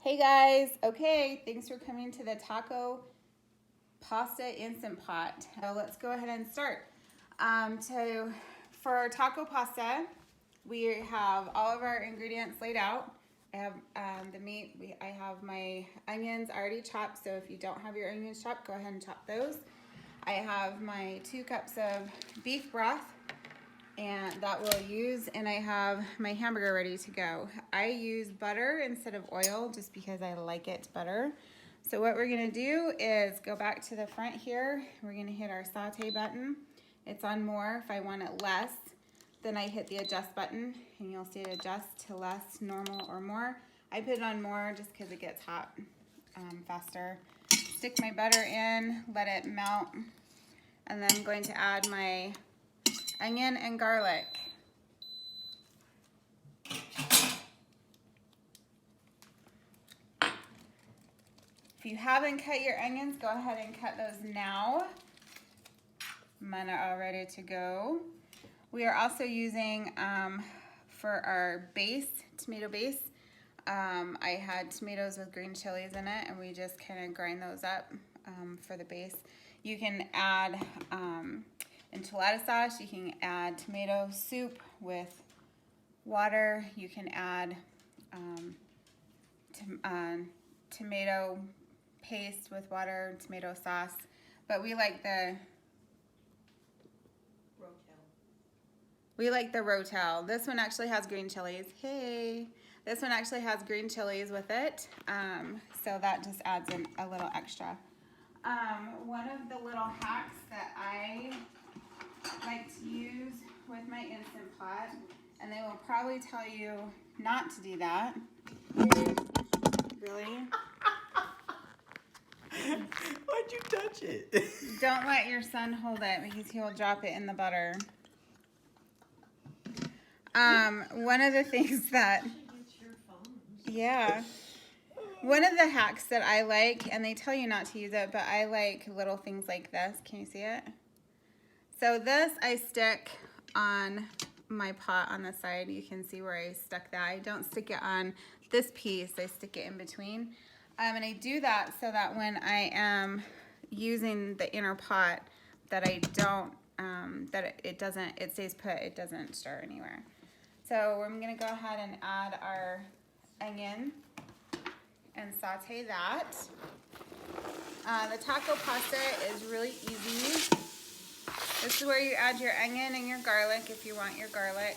Hey guys, okay, thanks for coming to the Taco Pasta Instant Pot. So let's go ahead and start. For our taco pasta, we have all of our ingredients laid out. I have the meat, I have my onions already chopped, so if you don't have your onions chopped, go ahead and chop those. I have my 2 cups of beef broth, and that we'll use, and I have my hamburger ready to go. I use butter instead of oil just because I like it better. So what we're gonna do is go back to the front here. We're gonna hit our saute button. It's on more. If I want it less, then I hit the adjust button and you'll see it adjust to less, normal, or more. I put it on more just because it gets hot faster. Stick my butter in, let it melt, and then I'm going to add my onion and garlic. If you haven't cut your onions, go ahead and cut those now. Mine are all ready to go. We are also using, for our base, tomato base, I had tomatoes with green chilies in it, and we just kind of grind those up for the base. You can add enchilada sauce, you can add tomato soup with water, you can add tomato paste with water, tomato sauce, but we like the Rotel. This one actually has green chilies. Hey, this one actually has green chilies with it, so that just adds in a little extra. One of the little hacks that I like to use with my Instant Pot, and they will probably tell you not to do that. Really? Why'd you touch it? Don't let your son hold it because he will drop it in the butter. One of the things that, yeah, one of the hacks that I like, and they tell you not to use it, but I like little things like this. Can you see it? So this I stick on my pot on the side. You can see where I stuck that. I don't stick it on this piece. I stick it in between. And I do that so that when I am using the inner pot, that I don't, it stays put, it doesn't stir anywhere. So I'm gonna go ahead and add our onion and saute that. The taco pasta is really easy. This is where you add your onion and your garlic if you want your garlic.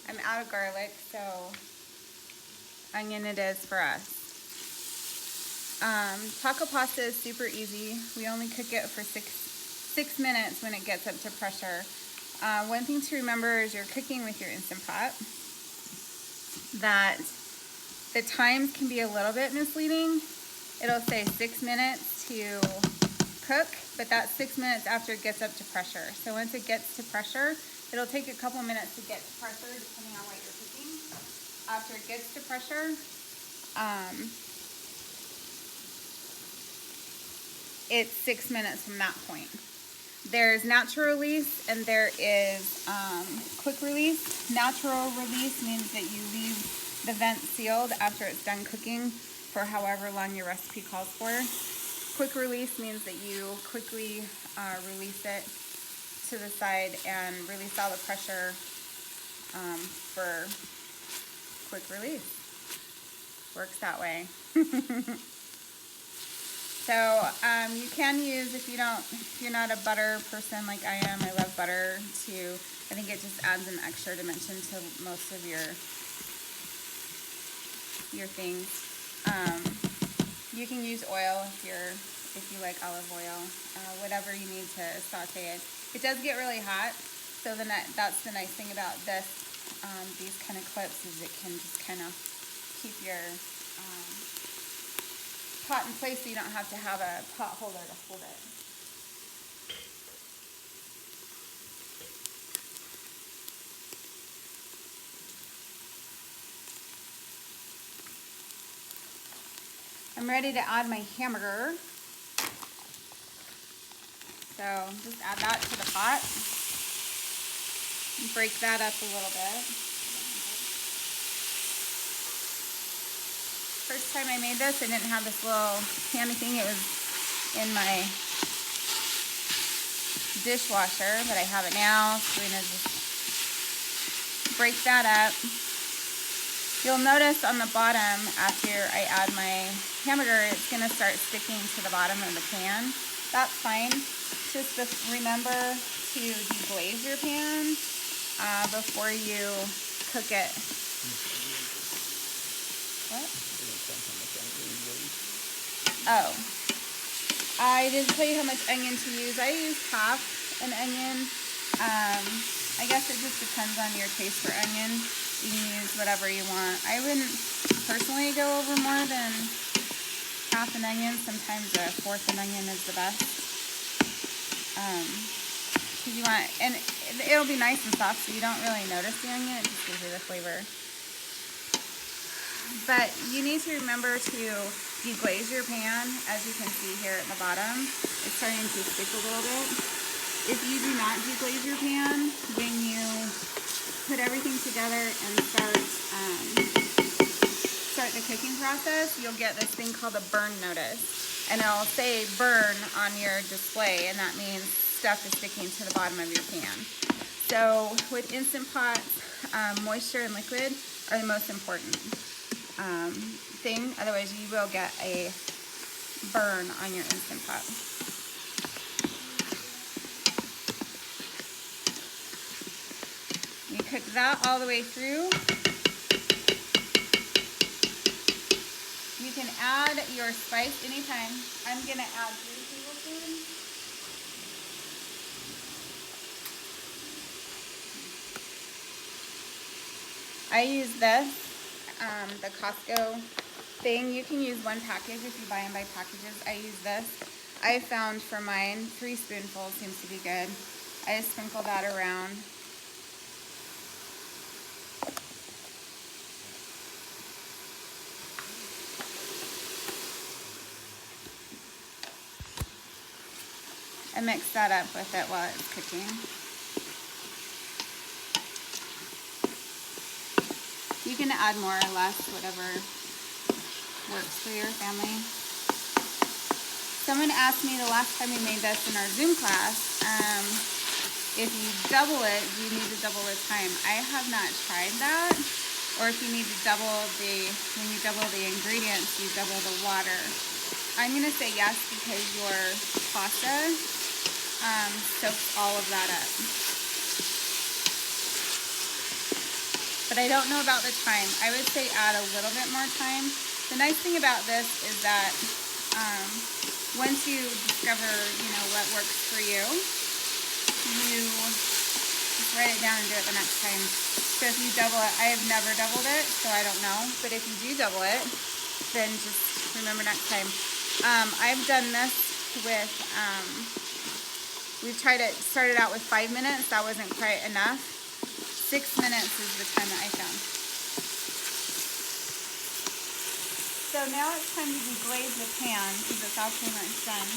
I'm out of garlic, so onion it is for us. Taco pasta is super easy. We only cook it for six minutes when it gets up to pressure. One thing to remember is you're cooking with your Instant Pot, that the times can be a little bit misleading. It'll say 6 minutes to cook, but that's 6 minutes after it gets up to pressure. So once it gets to pressure, it'll take a couple minutes to get to pressure depending on what you're cooking. After it gets to pressure, it's 6 minutes from that point. There's natural release and there is quick release. Natural release means that you leave the vent sealed after it's done cooking for however long your recipe calls for. Quick release means that you quickly release it to the side and release all the pressure for quick release. Works that way. So you can use, if you're not a butter person like I am, I love butter too. I think it just adds an extra dimension to most of your things. You can use oil if you like olive oil, whatever you need to saute it. It does get really hot, so that's the nice thing about these kind of clips is it can just kind of keep your pot in place so you don't have to have a pot holder to hold it. I'm ready to add my hamburger. So just add that to the pot. And break that up a little bit. First time I made this, I didn't have this little handy thing. It was in my dishwasher, but I have it now. So we're gonna just break that up. You'll notice on the bottom, after I add my hamburger, it's gonna start sticking to the bottom of the pan. That's fine. Just remember to deglaze your pan before you cook it. What? Oh. I didn't tell you how much onion to use. I used half an onion. I guess it just depends on your taste for onion. You can use whatever you want. I wouldn't personally go over more than half an onion. Sometimes a fourth an onion is the best. Cause you want, and it'll be nice and soft, so you don't really notice the onion. It just gives you the flavor. But you need to remember to deglaze your pan. As you can see here at the bottom, it's starting to stick a little bit. If you do not deglaze your pan, when you put everything together and start the cooking process, you'll get this thing called a burn notice. And it'll say burn on your display, and that means stuff is sticking to the bottom of your pan. So with Instant Pot, moisture and liquid are the most important thing. Otherwise you will get a burn on your Instant Pot. You cook that all the way through. You can add your spice anytime. I'm gonna add 3 tablespoons. I use this, the Costco thing. You can use 1 package if you buy them by packages. I use this. I found for mine 3 spoonfuls seems to be good. I just sprinkle that around. And mix that up with it while it's cooking. You can add more or less, whatever works for your family. Someone asked me the last time we made this in our Zoom class, if you double it, do you need to double the time? I have not tried that. Or if you need to double when you double the ingredients, you double the water. I'm gonna say yes because your pasta soaks all of that up. But I don't know about the time. I would say add a little bit more time. The nice thing about this is that once you discover, what works for you, you just write it down and do it the next time. So if you double it, I have never doubled it, so I don't know. But if you do double it, then just remember next time. I've done this with, we've tried it, started out with 5 minutes. That wasn't quite enough. 6 minutes is the time that I found. So now it's time to deglaze the pan because it's all pretty much done.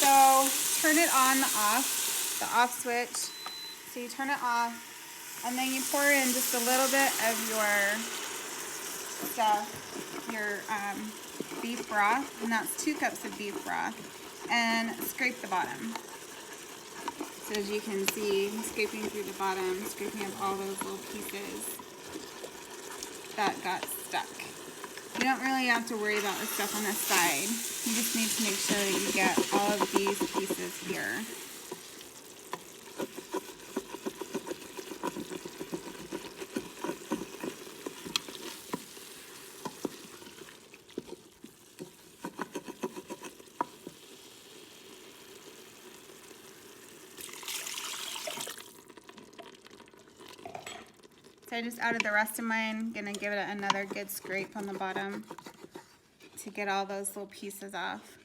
So turn it on, the off switch. So you turn it off, and then you pour in just a little bit of your stuff, your beef broth, and that's 2 cups of beef broth, and scrape the bottom. So as you can see, scraping through the bottom, scraping up all those little pieces that got stuck. You don't really have to worry about the stuff on the side. You just need to make sure that you get all of these pieces here. So I just added the rest of mine. Gonna give it another good scrape on the bottom to get all those little pieces off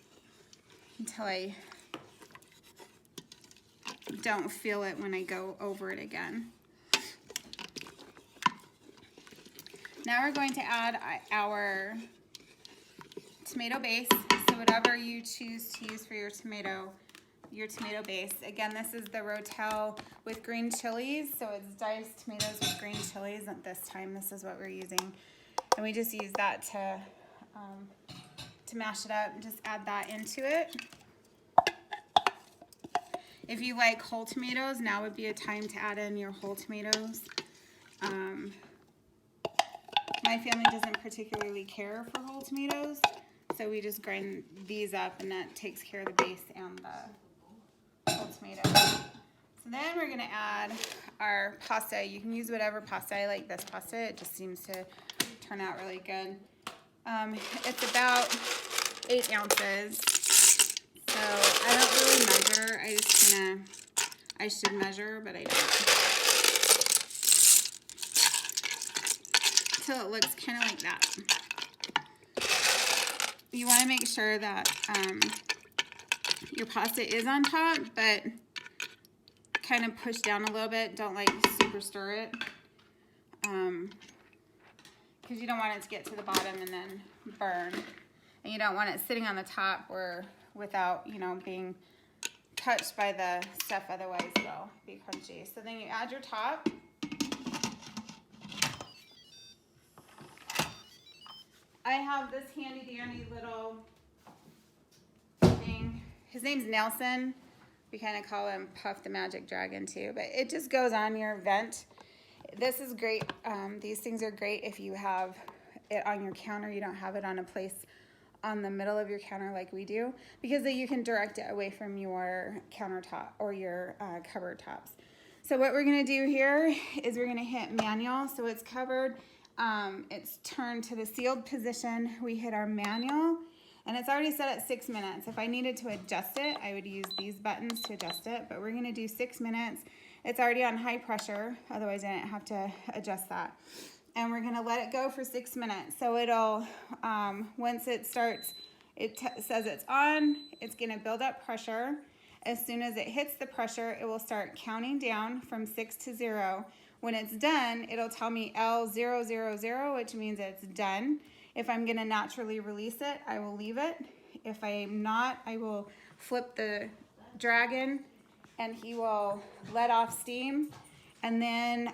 until I don't feel it when I go over it again. Now we're going to add our tomato base. So whatever you choose to use for your tomato, your tomato base. Again, this is the Rotel with green chilies. So it's diced tomatoes with green chilies. At this time, this is what we're using. And we just use that to mash it up. Just add that into it. If you like whole tomatoes, now would be a time to add in your whole tomatoes. My family doesn't particularly care for whole tomatoes, so we just grind these up, and that takes care of the base and the whole tomatoes. So then we're gonna add our pasta. You can use whatever pasta. I like this pasta. It just seems to turn out really good. It's about 8 ounces. So I don't really measure. I should measure, but I don't. So it looks kind of like that. You want to make sure that your pasta is on top, but kind of push down a little bit. Don't like super stir it. Because you don't want it to get to the bottom and then burn. And you don't want it sitting on the top or without, you know, being touched by the stuff, otherwise it'll be crunchy. So then you add your top. I have this handy dandy little thing. His name's Nelson. We kind of call him Puff the Magic Dragon too, but it just goes on your vent. This is great. These things are great if you have it on your counter. You don't have it on a place on the middle of your counter like we do, because then you can direct it away from your countertop or your cupboard tops. So what we're gonna do here is we're gonna hit manual. So it's covered, it's turned to the sealed position. We hit our manual, and it's already set at 6 minutes. If I needed to adjust it, I would use these buttons to adjust it, but we're gonna do 6 minutes. It's already on high pressure, otherwise I didn't have to adjust that. And we're gonna let it go for 6 minutes. So it'll, once it starts, it says it's on, it's gonna build up pressure. As soon as it hits the pressure, it will start counting down from 6 to 0. When it's done, it'll tell me L000, which means it's done. If I'm gonna naturally release it, I will leave it. If I'm not, I will flip the dragon and he will let off steam, and then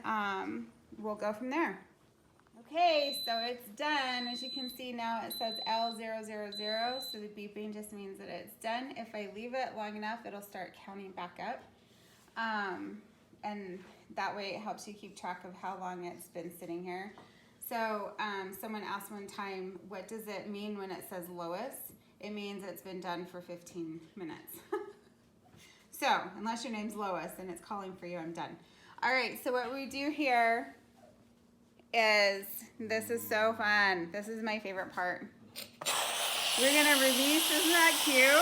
we'll go from there. Okay, so it's done. As you can see now, it says L000, so the beeping just means that it's done. If I leave it long enough, it'll start counting back up. And that way it helps you keep track of how long it's been sitting here. So someone asked one time, what does it mean when it says Lois? It means it's been done for 15 minutes. So, unless your name's Lois and it's calling for you, I'm done. All right, so what we do here is, this is so fun. This is my favorite part. We're gonna release, isn't that cute?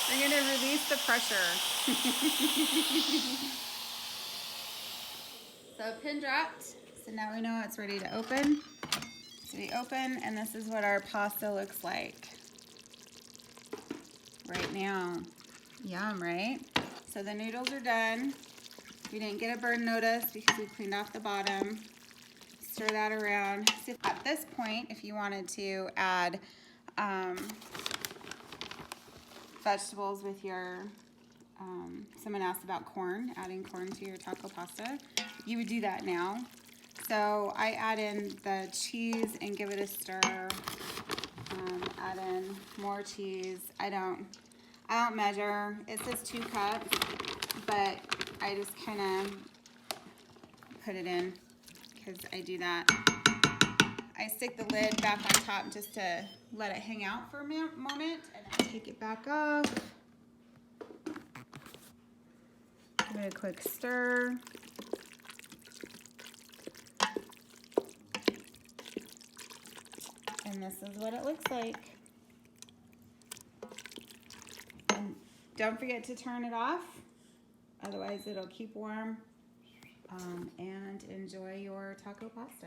We're gonna release the pressure. So pin dropped. So now we know it's ready to open. So we open, and this is what our pasta looks like right now. Yum, right? So the noodles are done. We didn't get a burn notice because we cleaned off the bottom. Stir that around. So at this point, if you wanted to add vegetables with your, someone asked about corn, adding corn to your taco pasta, you would do that now. So I add in the cheese and give it a stir. Add in more cheese. I don't measure. It says 2 cups, but I just kind of put it in because I do that. I stick the lid back on top just to let it hang out for a moment, and then take it back off. Give it a quick stir. And this is what it looks like. And don't forget to turn it off, otherwise it'll keep warm. And enjoy your taco pasta.